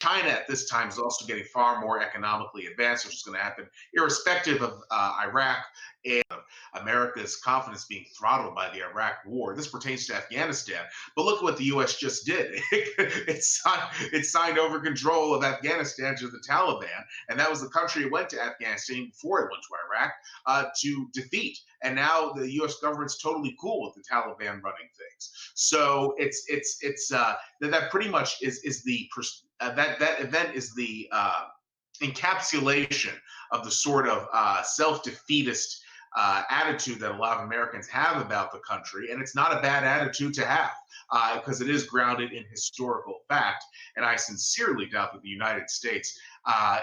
China at this time is also getting far more economically advanced, which is going to happen irrespective of Iraq and America's confidence being throttled by the Iraq war. This pertains to Afghanistan. But look what the U.S. just did. It signed over control of Afghanistan to the Taliban. And that was the country it went to Afghanistan before it went to Iraq to defeat. And now the U.S. government's totally cool with the Taliban running things. So that pretty much is the that event is the encapsulation of the sort of self-defeatist attitude that a lot of Americans have about the country, and it's not a bad attitude to have because it is grounded in historical fact. And I sincerely doubt that the United States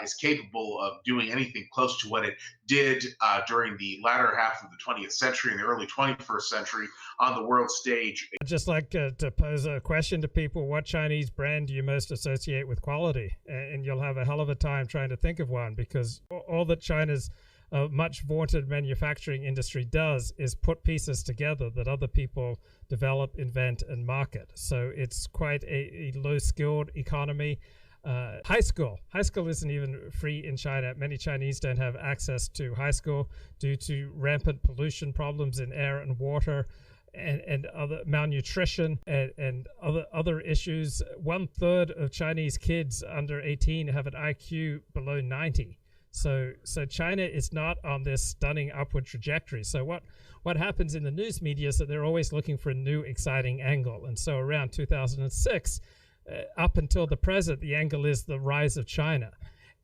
is capable of doing anything close to what it did during the latter half of the 20th century and the early 21st century on the world stage. I'd just like to pose a question to people. What Chinese brand do you most associate with quality? And you'll have a hell of a time trying to think of one, because all that China's much vaunted manufacturing industry does is put pieces together that other people develop, invent, and market. So it's quite a low-skilled economy. High school isn't even free in China. Many Chinese don't have access to high school due to rampant pollution problems in air and water, and other malnutrition and other issues. 1/3 of Chinese kids under 18 have an IQ below 90. So China is not on this stunning upward trajectory. So what happens in the news media is that they're always looking for a new exciting angle. And so around 2006, up until the present, the angle is the rise of China.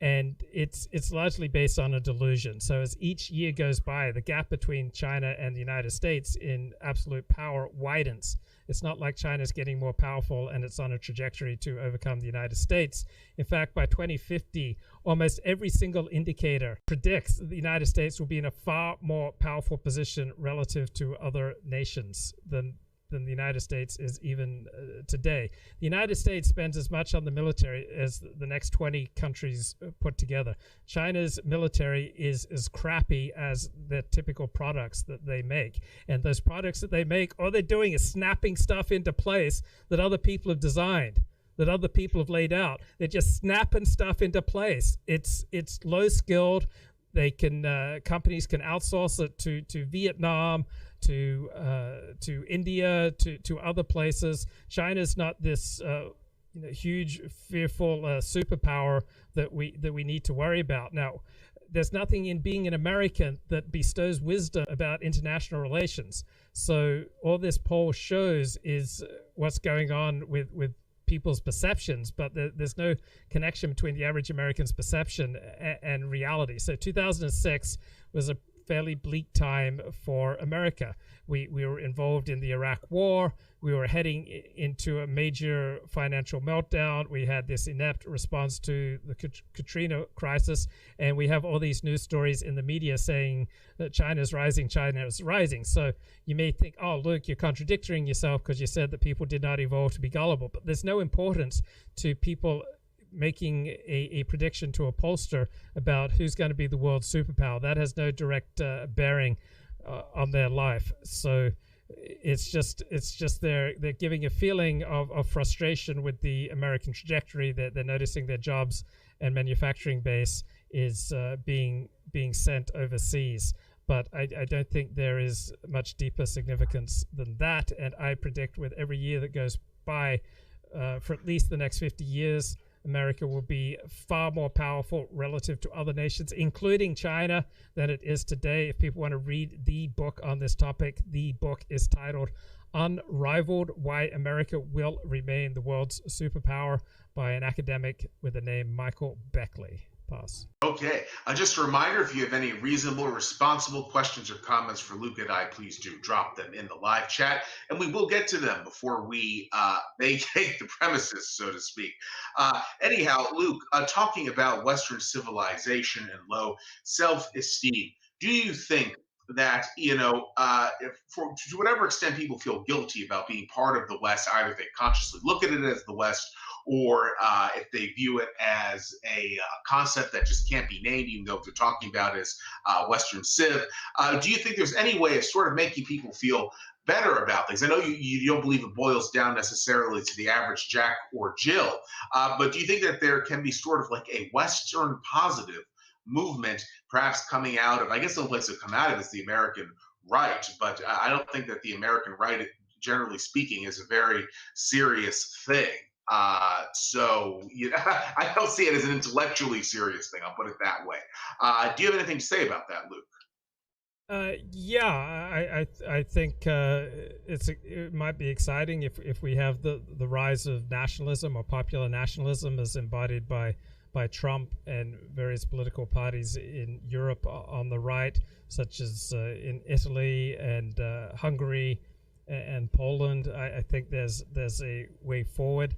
And it's largely based on a delusion. So as each year goes by, the gap between China and the United States in absolute power widens. It's not like China's getting more powerful and it's on a trajectory to overcome the United States. In fact, by 2050, almost every single indicator predicts that the United States will be in a far more powerful position relative to other nations than the United States is even today. The United States spends as much on the military as the next 20 countries put together. China's military is as crappy as the typical products that they make. And those products that they make, all they're doing is snapping stuff into place that other people have designed, that other people have laid out. They're just snapping stuff into place. It's low skilled. They can companies can outsource it to Vietnam, to India, to other places. China's not this huge, fearful superpower that we need to worry about. Now, there's nothing in being an American that bestows wisdom about international relations. So all this poll shows is what's going on with people's perceptions, but there's no connection between the average American's perception and reality. So 2006 was a fairly bleak time for America. We were involved in the Iraq War. We were heading into a major financial meltdown. We had this inept response to the Katrina crisis, and we have all these news stories in the media saying that China's rising, China is rising. So you may think, oh, look, you're contradicting yourself because you said that people did not evolve to be gullible. But there's no importance to people making a prediction to a pollster about who's going to be the world superpower. That has no direct bearing on their life. So it's just they're giving a feeling of frustration with the American trajectory. That they're noticing their jobs and manufacturing base is being sent overseas. But I don't think there is much deeper significance than that. And I predict with every year that goes by, for at least the next 50 years, America will be far more powerful relative to other nations, including China, than it is today. If people want to read the book on this topic, the book is titled Unrivaled: Why America Will Remain the World's Superpower by an academic with the name Michael Beckley. Pass. Okay. Just a reminder, if you have any reasonable, responsible questions or comments for Luke and I, please do drop them in the live chat, and we will get to them before we vacate the premises, so to speak. Anyhow, Luke, talking about Western civilization and low self-esteem, do you think that, to whatever extent people feel guilty about being part of the West, either they consciously look at it as the West or if they view it as a concept that just can't be named, even though they're talking about it as Western Civ. Do you think there's any way of sort of making people feel better about things? I know you don't believe it boils down necessarily to the average Jack or Jill, but do you think that there can be sort of like a Western positive movement, perhaps coming out of, I guess the only place to come out of is the American right, but I don't think that the American right, generally speaking, is a very serious thing. So I don't see it as an intellectually serious thing. I'll put it that way. Do you have anything to say about that, Luke? Yeah, I think it might be exciting if we have the rise of nationalism or popular nationalism as embodied by Trump and various political parties in Europe on the right, such as in Italy and Hungary and Poland. I think there's a way forward.